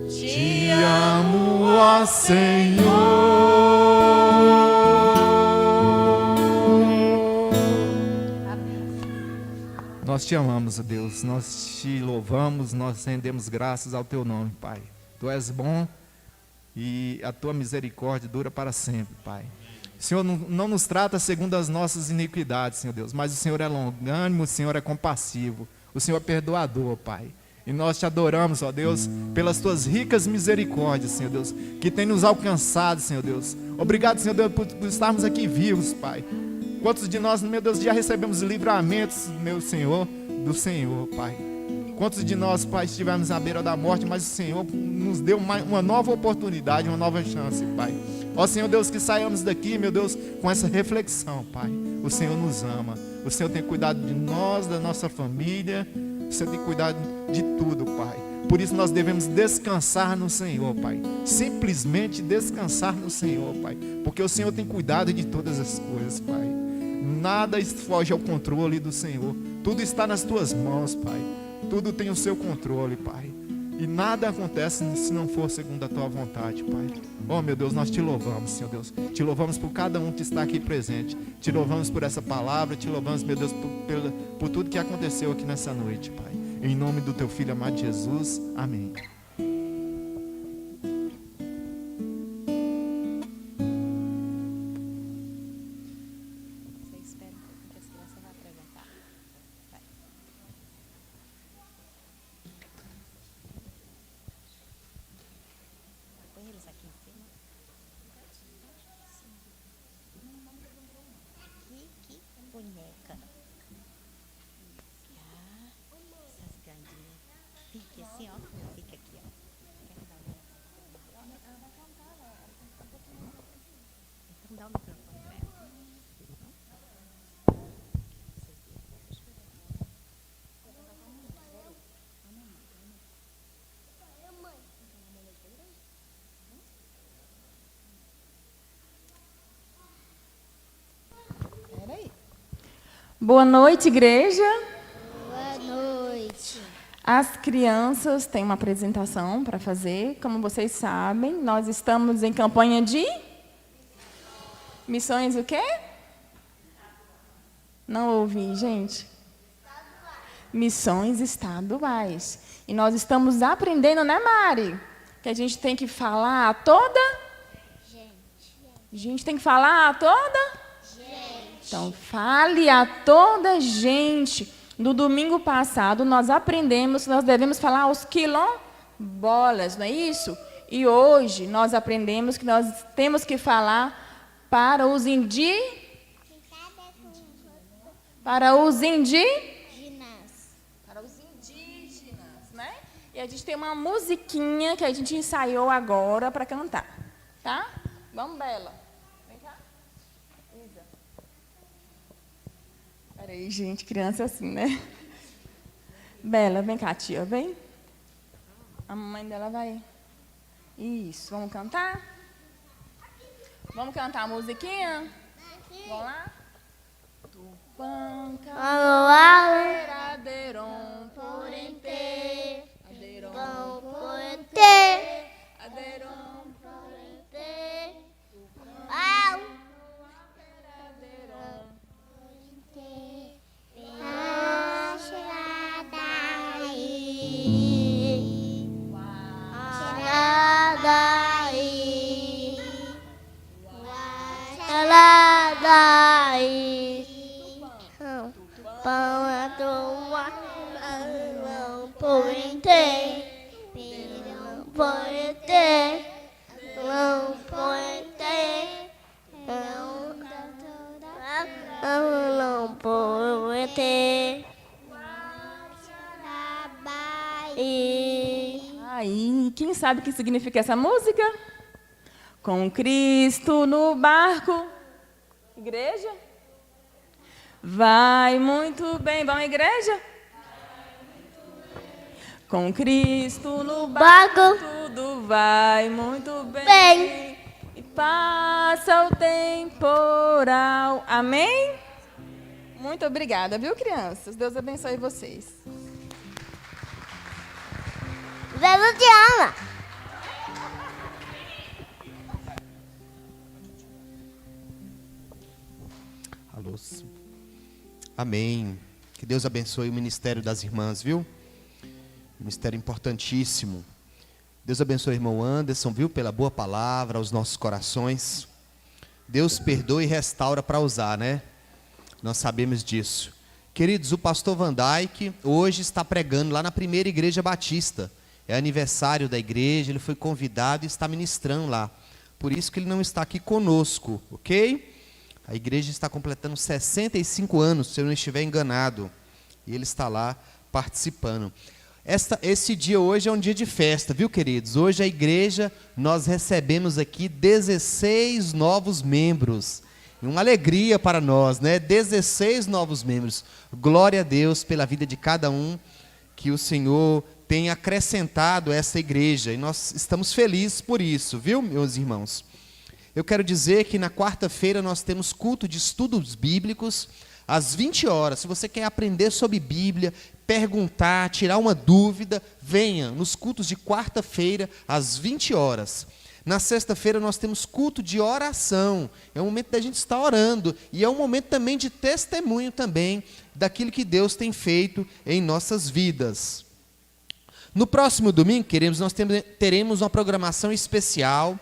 te amo, ó Senhor. Nós te amamos, ó Deus, nós te louvamos, nós rendemos graças ao teu nome, Pai. Tu és bom e a tua misericórdia dura para sempre, Pai. O Senhor não nos trata segundo as nossas iniquidades, Senhor Deus, mas o Senhor é longânimo, o Senhor é compassivo, o Senhor é perdoador, Pai. E nós te adoramos, ó Deus, pelas tuas ricas misericórdias, Senhor Deus, que tem nos alcançado, Senhor Deus. Obrigado, Senhor Deus, por estarmos aqui vivos, Pai. Quantos de nós, meu Deus, já recebemos livramentos, meu Senhor, do Senhor, Pai. Quantos de nós, Pai, estivemos à beira da morte, mas o Senhor nos deu uma nova oportunidade, uma nova chance, Pai. Ó Senhor Deus, que saiamos daqui, meu Deus, com essa reflexão, Pai. O Senhor nos ama, o Senhor tem cuidado de nós, da nossa família, o Senhor tem cuidado de tudo, Pai. Por isso nós devemos descansar no Senhor, Pai. Simplesmente descansar no Senhor, Pai. Porque o Senhor tem cuidado de todas as coisas, Pai. Nada foge ao controle do Senhor. Tudo está nas tuas mãos, Pai. Tudo tem o seu controle, Pai. E nada acontece se não for segundo a tua vontade, Pai. Oh, meu Deus, nós te louvamos, Senhor Deus. Te louvamos por cada um que está aqui presente. Te louvamos por essa palavra. Te louvamos, meu Deus, por tudo que aconteceu aqui nessa noite, Pai. Em nome do teu Filho amado Jesus. Amém. Você espera um pouquinho que as crianças vão apresentar. Vai. Põe eles aqui em cima. Aqui, boneca. Essas gandinhas. Fique assim, ó. Fica aqui, ó. Então dá o microfone pra ela. Boa noite, igreja. Boa noite. As crianças têm uma apresentação para fazer. Como vocês sabem, nós estamos em campanha de missões o quê? Não ouvi, gente. Missões estaduais. E nós estamos aprendendo, né, Mari? Que a gente tem que falar a toda... Gente tem que falar a toda... Então, fale a toda gente. No domingo passado, nós aprendemos que nós devemos falar aos quilombolas, não é isso? E hoje, nós aprendemos que nós temos que falar para os indígenas. Para os indígenas, né? E a gente tem uma musiquinha que a gente ensaiou agora para cantar, tá? Vamos, Bela. Vem cá. Isa. Peraí, gente, criança é assim, né? Bela, vem cá, tia, vem. A mamãe dela vai. Isso, vamos cantar? Vamos cantar a musiquinha? Vamos lá? Tupanca, aderon, porente, aderon, porente, aderon, porente, aderon. Aí, quem sabe o que significa essa música? Com Cristo no barco. Igreja? Vai muito bem. Vamos, igreja? Com Cristo no barco, tudo vai muito bem. E passa o temporal. Amém? Muito obrigada, viu, crianças? Deus abençoe vocês. Deus te ama. Alô. Amém. Que Deus abençoe o ministério das irmãs, viu? Ministério importantíssimo. Deus abençoe o irmão Anderson, viu? Pela boa palavra aos nossos corações. Deus perdoa e restaura para usar, né? Nós sabemos disso. Queridos, o pastor Van Dyke hoje está pregando lá na primeira igreja batista. É aniversário da igreja, ele foi convidado e está ministrando lá. Por isso que ele não está aqui conosco, ok? A igreja está completando 65 anos, se eu não estiver enganado. E ele está lá participando. Esse dia hoje é um dia de festa, viu, queridos? Hoje a igreja, nós recebemos aqui 16 novos membros. Uma alegria para nós, né? 16 novos membros. Glória a Deus pela vida de cada um que o Senhor tem acrescentado a essa igreja. E nós estamos felizes por isso, viu, meus irmãos? Eu quero dizer que na quarta-feira nós temos culto de estudos bíblicos às 20 horas. Se você quer aprender sobre Bíblia, perguntar, tirar uma dúvida, venha nos cultos de quarta-feira às 20 horas. Na sexta-feira nós temos culto de oração. É um momento da gente estar orando. E é um momento também de testemunho também daquilo que Deus tem feito em nossas vidas. No próximo domingo, nós teremos uma programação especial.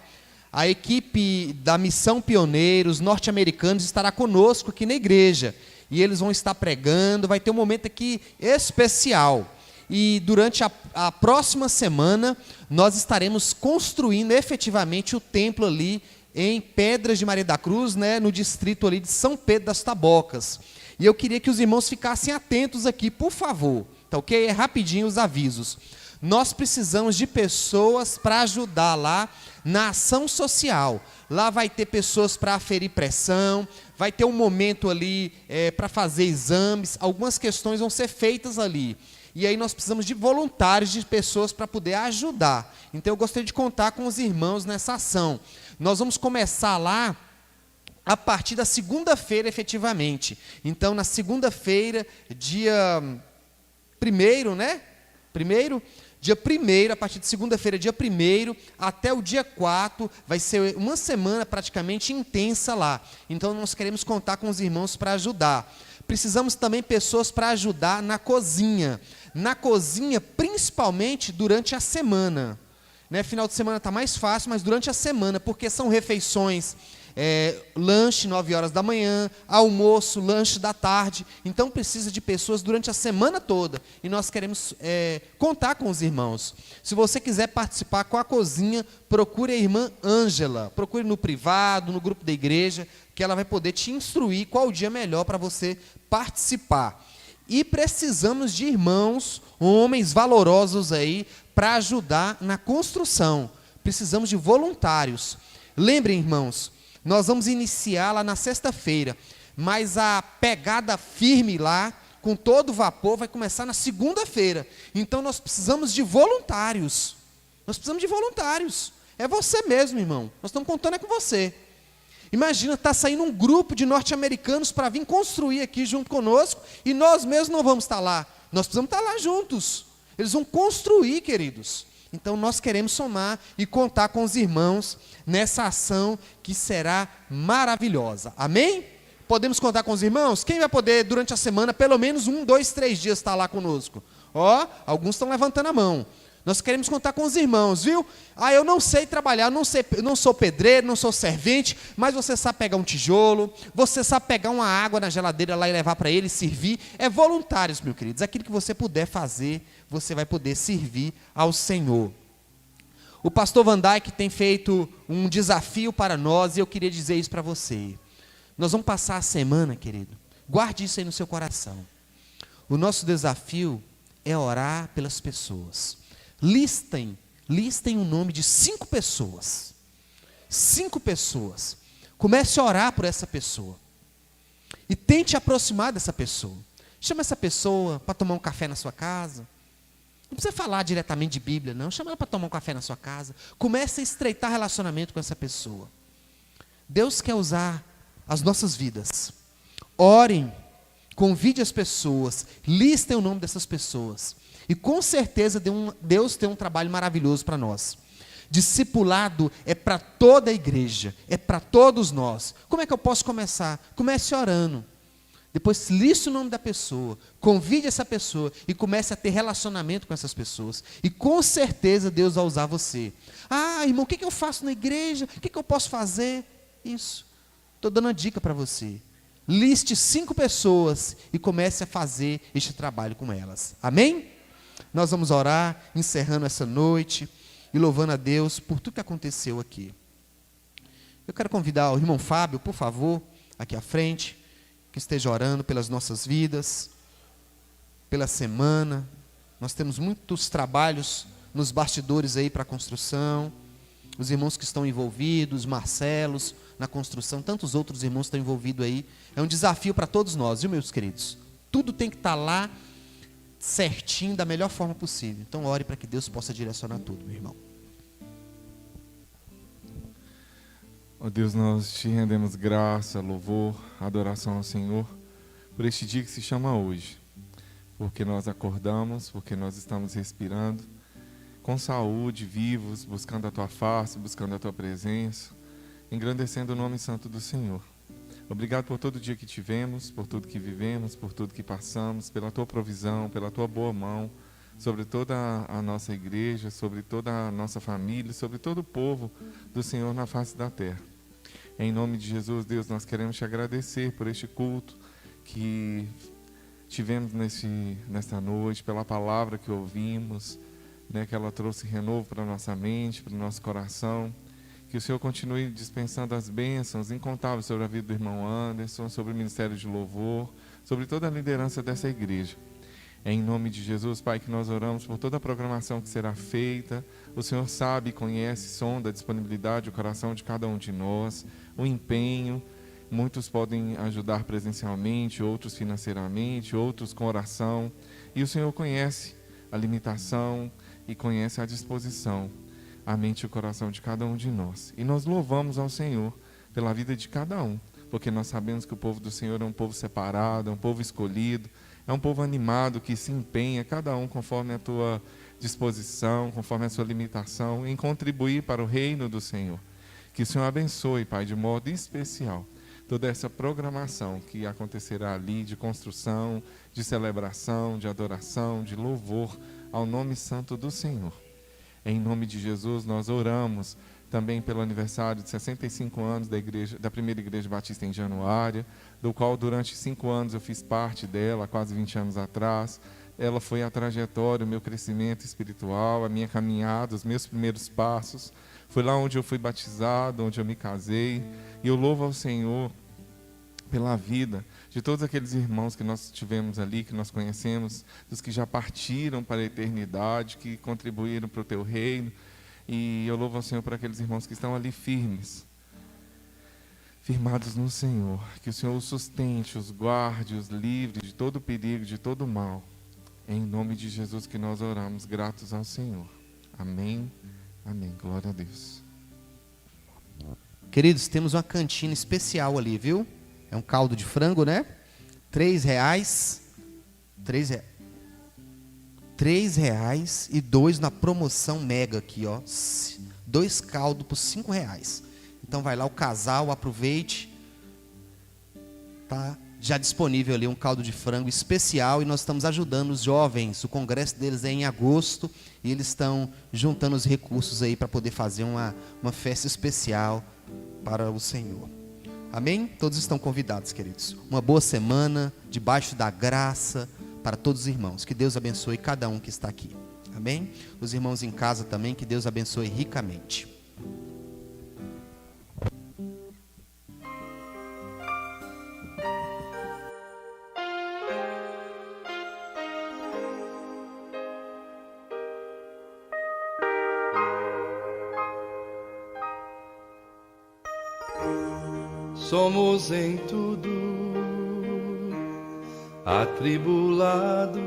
A equipe da Missão Pioneiros norte-americanos estará conosco aqui na igreja. E eles vão estar pregando, vai ter um momento aqui especial. E durante a próxima semana, nós estaremos construindo efetivamente o templo ali em Pedras de Maria da Cruz, né, no distrito ali de São Pedro das Tabocas. E eu queria que os irmãos ficassem atentos aqui, por favor. Tá ok? É rapidinho os avisos. Nós precisamos de pessoas para ajudar lá na ação social. Lá vai ter pessoas para aferir pressão, vai ter um momento ali para fazer exames, algumas questões vão ser feitas ali. E aí nós precisamos de voluntários, de pessoas para poder ajudar. Então eu gostaria de contar com os irmãos nessa ação. Nós vamos começar lá a partir da segunda-feira, efetivamente. Então na segunda-feira, dia 1º, né? Dia 1º, a partir de segunda-feira, dia 1º, até o dia 4, vai ser uma semana praticamente intensa lá. Então nós queremos contar com os irmãos para ajudar. Precisamos também de pessoas para ajudar na cozinha. Na cozinha, principalmente durante a semana. Né? Final de semana está mais fácil, mas durante a semana, porque são refeições, lanche 9 horas da manhã, almoço, lanche da tarde. Então precisa de pessoas durante a semana toda. E nós queremos contar com os irmãos. Se você quiser participar com a cozinha, procure a irmã Ângela. Procure no privado, no grupo da igreja, que ela vai poder te instruir qual o dia melhor para você participar. E precisamos de irmãos, homens valorosos aí, para ajudar na construção. Precisamos de voluntários. Lembrem, irmãos, nós vamos iniciar lá na sexta-feira, mas a pegada firme lá com todo vapor, vai começar na segunda-feira. Então nós precisamos de voluntários. Nós precisamos de voluntários. É você mesmo, irmão. Nós estamos contando é com você. Imagina, está saindo um grupo de norte-americanos para vir construir aqui junto conosco, e nós mesmos não vamos estar lá. Nós precisamos estar lá juntos. Eles vão construir, queridos. Então nós queremos somar e contar com os irmãos nessa ação que será maravilhosa. Amém? Podemos contar com os irmãos? Quem vai poder, durante a semana, pelo menos 1, 2, 3 dias estar lá conosco? Ó, alguns estão levantando a mão. Nós queremos contar com os irmãos, viu? Eu não sei trabalhar, não sou pedreiro, não sou servente, mas você sabe pegar um tijolo, você sabe pegar uma água na geladeira lá e levar para ele, servir. É voluntários, meus queridos. Aquilo que você puder fazer, você vai poder servir ao Senhor. O pastor Van Dyke tem feito um desafio para nós, e eu queria dizer isso para você. Nós vamos passar a semana, querido, guarde isso aí no seu coração. O nosso desafio é orar pelas pessoas. Listem o nome de 5 pessoas. 5 pessoas. Comece a orar por essa pessoa. E tente aproximar dessa pessoa. Chama essa pessoa para tomar um café na sua casa. Não precisa falar diretamente de Bíblia, não. Chama ela para tomar um café na sua casa. Comece a estreitar relacionamento com essa pessoa. Deus quer usar as nossas vidas. Orem, convide as pessoas, listem o nome dessas pessoas. E com certeza Deus tem um trabalho maravilhoso para nós. Discipulado é para toda a igreja, é para todos nós. Como é que eu posso começar? Comece orando. Depois liste o nome da pessoa, convide essa pessoa e comece a ter relacionamento com essas pessoas. E com certeza Deus vai usar você. Irmão, o que eu faço na igreja? O que eu posso fazer? Isso. Estou dando uma dica para você. Liste 5 pessoas e comece a fazer este trabalho com elas. Amém? Nós vamos orar, encerrando essa noite e louvando a Deus por tudo que aconteceu aqui. Eu quero convidar o irmão Fábio, por favor, aqui à frente, que esteja orando pelas nossas vidas, pela semana. Nós temos muitos trabalhos nos bastidores aí para a construção. Os irmãos que estão envolvidos, Marcelos, na construção, tantos outros irmãos estão envolvidos aí. É um desafio para todos nós, viu, meus queridos? Tudo tem que estar lá certinho, da melhor forma possível. Então ore para que Deus possa direcionar tudo, meu irmão. Ó Deus, nós te rendemos graça, louvor, adoração ao Senhor por este dia que se chama hoje, porque nós acordamos, porque nós estamos respirando com saúde, vivos, buscando a tua face, buscando a tua presença, engrandecendo o nome santo do Senhor. Obrigado por todo o dia que tivemos, por tudo que vivemos, por tudo que passamos, pela tua provisão, pela tua boa mão, sobre toda a nossa igreja, sobre toda a nossa família, sobre todo o povo do Senhor na face da terra. Em nome de Jesus, Deus, nós queremos te agradecer por este culto que tivemos nesta noite, pela palavra que ouvimos, que ela trouxe renovo para a nossa mente, para o nosso coração. Que o Senhor continue dispensando as bênçãos incontáveis sobre a vida do irmão Anderson, sobre o ministério de louvor, sobre toda a liderança dessa igreja. É em nome de Jesus, Pai, que nós oramos por toda a programação que será feita. O Senhor sabe, conhece, sonda a disponibilidade, o coração de cada um de nós, o empenho. Muitos podem ajudar presencialmente, outros financeiramente, outros com oração. E o Senhor conhece a limitação e conhece a disposição, a mente e o coração de cada um de nós. E nós louvamos ao Senhor pela vida de cada um, porque nós sabemos que o povo do Senhor é um povo separado, é um povo escolhido, é um povo animado que se empenha, cada um conforme a tua disposição, conforme a sua limitação, em contribuir para o reino do Senhor. Que o Senhor abençoe, Pai, de modo especial, toda essa programação que acontecerá ali de construção, de celebração, de adoração, de louvor ao nome santo do Senhor. Em nome de Jesus, nós oramos também pelo aniversário de 65 anos da primeira igreja batista em Januária, do qual durante 5 anos eu fiz parte dela, quase 20 anos atrás. Ela foi a trajetória, o meu crescimento espiritual, a minha caminhada, os meus primeiros passos. Foi lá onde eu fui batizado, onde eu me casei. E eu louvo ao Senhor pela vida de todos aqueles irmãos que nós tivemos ali, que nós conhecemos, dos que já partiram para a eternidade, que contribuíram para o teu reino. E eu louvo ao Senhor por aqueles irmãos que estão ali firmes firmados no Senhor. Que o Senhor os sustente, os guarde, os livre de todo perigo, de todo mal. É em nome de Jesus que nós oramos, gratos ao Senhor. Amém, amém. Glória a Deus. Queridos, temos uma cantina especial ali, viu? É um caldo de frango, né? R$3. R$3 e 2 na promoção mega aqui, ó. 2 caldos por R$5. Então vai lá o casal, aproveite. Tá já disponível ali um caldo de frango especial e nós estamos ajudando os jovens. O congresso deles é em agosto e eles estão juntando os recursos aí para poder fazer uma festa especial para o Senhor. Amém? Todos estão convidados, queridos. Uma boa semana, debaixo da graça, para todos os irmãos. Que Deus abençoe cada um que está aqui. Amém? Os irmãos em casa também, que Deus abençoe ricamente. Somos em tudo atribulados,